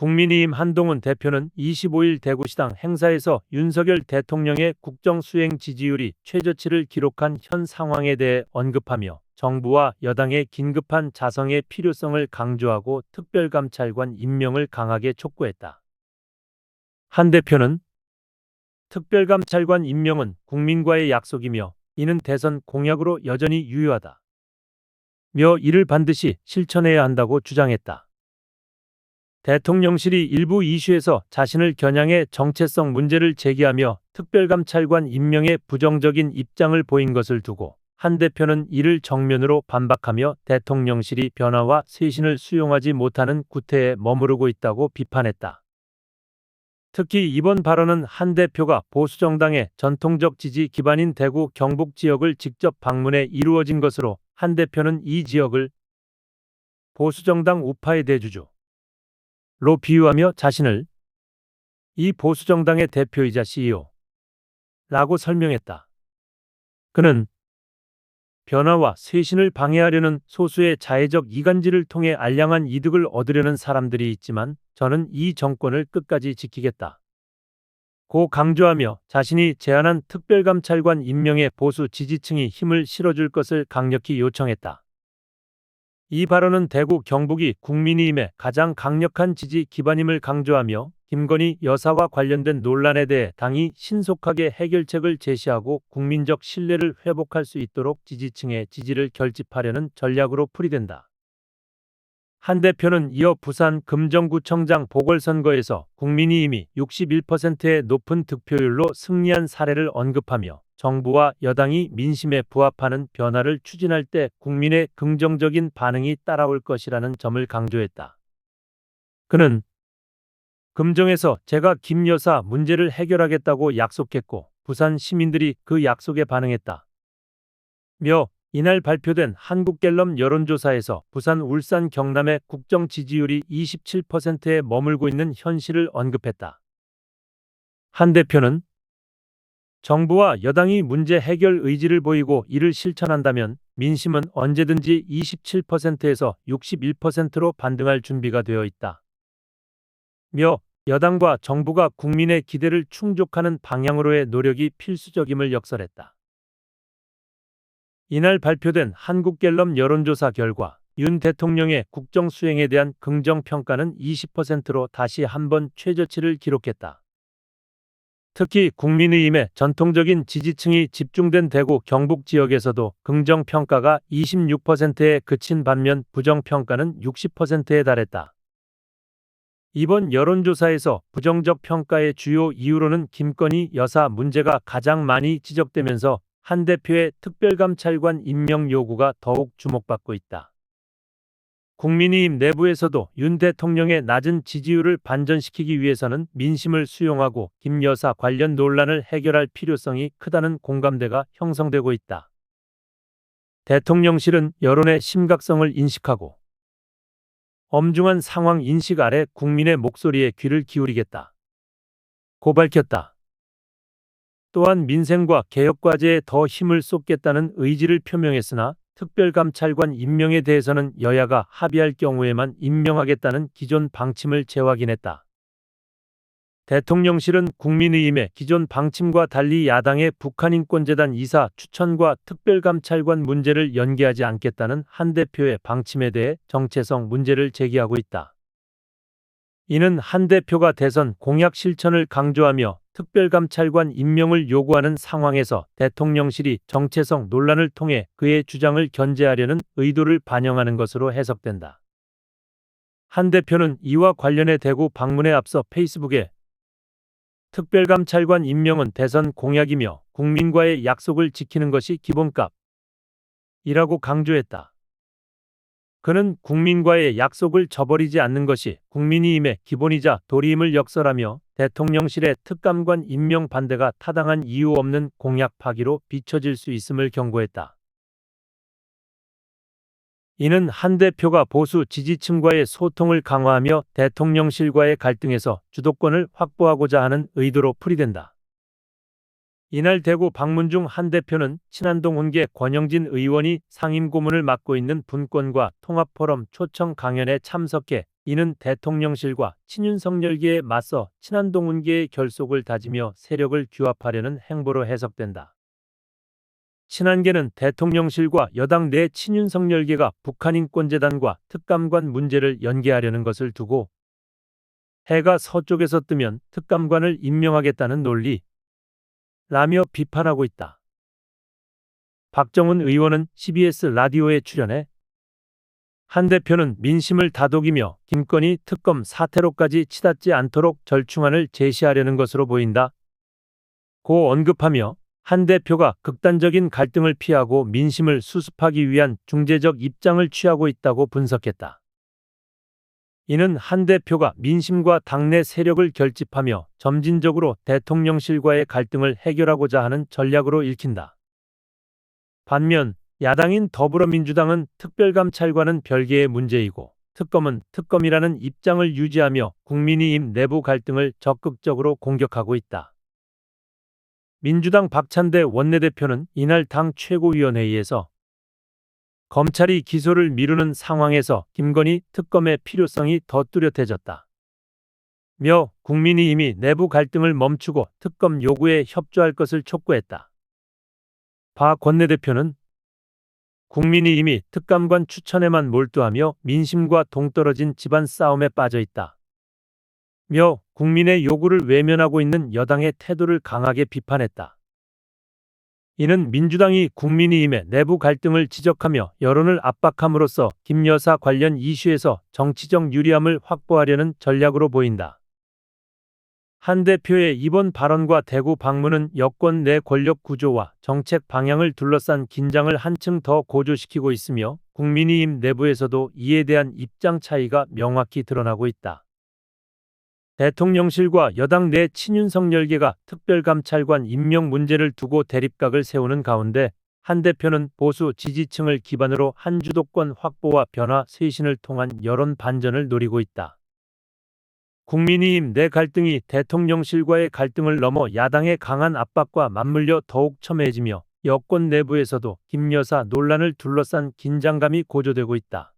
국민의힘 한동훈 대표는 25일 대구시당 행사에서 윤석열 대통령의 국정수행 지지율이 최저치를 기록한 현 상황에 대해 언급하며 정부와 여당의 긴급한 자성의 필요성을 강조하고 특별감찰관 임명을 강하게 촉구했다. 한 대표는 특별감찰관 임명은 국민과의 약속이며 이는 대선 공약으로 여전히 유효하다. 며 이를 반드시 실천해야 한다고 주장했다. 대통령실이 일부 이슈에서 자신을 겨냥해 정체성 문제를 제기하며 특별감찰관 임명에 부정적인 입장을 보인 것을 두고 한 대표는 이를 정면으로 반박하며 대통령실이 변화와 쇄신을 수용하지 못하는 구태에 머무르고 있다고 비판했다. 특히 이번 발언은 한 대표가 보수정당의 전통적 지지 기반인 대구 경북 지역을 직접 방문해 이루어진 것으로 한 대표는 이 지역을 보수정당 우파의 대주주 로 비유하며 자신을 이 보수정당의 대표이자 CEO라고 설명했다. 그는 변화와 쇄신을 방해하려는 소수의 자해적 이간질을 통해 알량한 이득을 얻으려는 사람들이 있지만 저는 이 정권을 끝까지 지키겠다. 고 강조하며 자신이 제안한 특별감찰관 임명에 보수 지지층이 힘을 실어줄 것을 강력히 요청했다. 이 발언은 대구 경북이 국민의힘의 가장 강력한 지지 기반임을 강조하며 김건희 여사와 관련된 논란에 대해 당이 신속하게 해결책을 제시하고 국민적 신뢰를 회복할 수 있도록 지지층의 지지를 결집하려는 전략으로 풀이된다. 한 대표는 이어 부산 금정구청장 보궐선거에서 국민의힘이 61%의 높은 득표율로 승리한 사례를 언급하며 정부와 여당이 민심에 부합하는 변화를 추진할 때 국민의 긍정적인 반응이 따라올 것이라는 점을 강조했다. 그는 금정에서 제가 김 여사 문제를 해결하겠다고 약속했고 부산 시민들이 그 약속에 반응했다. 며 이날 발표된 한국갤럽 여론조사에서 부산, 울산, 경남의 국정 지지율이 27%에 머물고 있는 현실을 언급했다. 한 대표는 정부와 여당이 문제 해결 의지를 보이고 이를 실천한다면 민심은 언제든지 27%에서 61%로 반등할 준비가 되어 있다. 며 여당과 정부가 국민의 기대를 충족하는 방향으로의 노력이 필수적임을 역설했다. 이날 발표된 한국갤럽 여론조사 결과 윤 대통령의 국정 수행에 대한 긍정평가는 20%로 다시 한번 최저치를 기록했다. 특히 국민의힘의 전통적인 지지층이 집중된 대구 경북 지역에서도 긍정평가가 26%에 그친 반면 부정평가는 60%에 달했다. 이번 여론조사에서 부정적 평가의 주요 이유로는 김건희 여사 문제가 가장 많이 지적되면서 한 대표의 특별감찰관 임명 요구가 더욱 주목받고 있다. 국민의힘 내부에서도 윤 대통령의 낮은 지지율을 반전시키기 위해서는 민심을 수용하고 김 여사 관련 논란을 해결할 필요성이 크다는 공감대가 형성되고 있다. 대통령실은 여론의 심각성을 인식하고 엄중한 상황 인식 아래 국민의 목소리에 귀를 기울이겠다. 고 밝혔다. 또한 민생과 개혁과제에 더 힘을 쏟겠다는 의지를 표명했으나 특별감찰관 임명에 대해서는 여야가 합의할 경우에만 임명하겠다는 기존 방침을 재확인했다. 대통령실은 국민의힘의 기존 방침과 달리 야당의 북한인권재단 이사 추천과 특별감찰관 문제를 연계하지 않겠다는 한 대표의 방침에 대해 정체성 문제를 제기하고 있다. 이는 한 대표가 대선 공약 실천을 강조하며 특별감찰관 임명을 요구하는 상황에서 대통령실이 정체성 논란을 통해 그의 주장을 견제하려는 의도를 반영하는 것으로 해석된다. 한 대표는 이와 관련해 대구 방문에 앞서 페이스북에 특별감찰관 임명은 대선 공약이며 국민과의 약속을 지키는 것이 기본값이라고 강조했다. 그는 국민과의 약속을 저버리지 않는 것이 국민의힘의 기본이자 도리임을 역설하며 대통령실의 특감관 임명 반대가 타당한 이유 없는 공약 파기로 비춰질 수 있음을 경고했다. 이는 한 대표가 보수 지지층과의 소통을 강화하며 대통령실과의 갈등에서 주도권을 확보하고자 하는 의도로 풀이된다. 이날 대구 방문 중 한 대표는 친한동 훈계 권영진 의원이 상임 고문을 맡고 있는 분권과 통합포럼 초청 강연에 참석해 이는 대통령실과 친윤석열계에 맞서 친한동훈계의 결속을 다지며 세력을 규합하려는 행보로 해석된다. 친한계는 대통령실과 여당 내 친윤석열계가 북한인권재단과 특감관 문제를 연계하려는 것을 두고 해가 서쪽에서 뜨면 특감관을 임명하겠다는 논리라며 비판하고 있다. 박정훈 의원은 CBS 라디오에 출연해 한 대표는 민심을 다독이며 김건희 특검 사태로까지 치닫지 않도록 절충안을 제시하려는 것으로 보인다. 고 언급하며 한 대표가 극단적인 갈등을 피하고 민심을 수습하기 위한 중재적 입장을 취하고 있다고 분석했다. 이는 한 대표가 민심과 당내 세력을 결집하며 점진적으로 대통령실과의 갈등을 해결하고자 하는 전략으로 읽힌다. 반면 야당인 더불어민주당은 특별감찰관은 별개의 문제이고 특검은 특검이라는 입장을 유지하며 국민의힘 내부 갈등을 적극적으로 공격하고 있다. 민주당 박찬대 원내대표는 이날 당 최고위원회의에서 검찰이 기소를 미루는 상황에서 김건희 특검의 필요성이 더 뚜렷해졌다. 며 국민의힘이 내부 갈등을 멈추고 특검 요구에 협조할 것을 촉구했다. 박 원내대표는 국민의힘이 특감관 추천에만 몰두하며 민심과 동떨어진 집안 싸움에 빠져 있다. 며 국민의 요구를 외면하고 있는 여당의 태도를 강하게 비판했다. 이는 민주당이 국민의힘의 내부 갈등을 지적하며 여론을 압박함으로써 김 여사 관련 이슈에서 정치적 유리함을 확보하려는 전략으로 보인다. 한 대표의 이번 발언과 대구 방문은 여권 내 권력 구조와 정책 방향을 둘러싼 긴장을 한층 더 고조시키고 있으며 국민의힘 내부에서도 이에 대한 입장 차이가 명확히 드러나고 있다. 대통령실과 여당 내 친윤석열계가 특별감찰관 임명 문제를 두고 대립각을 세우는 가운데 한 대표는 보수 지지층을 기반으로 한 주도권 확보와 변화 쇄신을 통한 여론 반전을 노리고 있다. 국민의힘 내 갈등이 대통령실과의 갈등을 넘어 야당의 강한 압박과 맞물려 더욱 첨예해지며 여권 내부에서도 김 여사 논란을 둘러싼 긴장감이 고조되고 있다.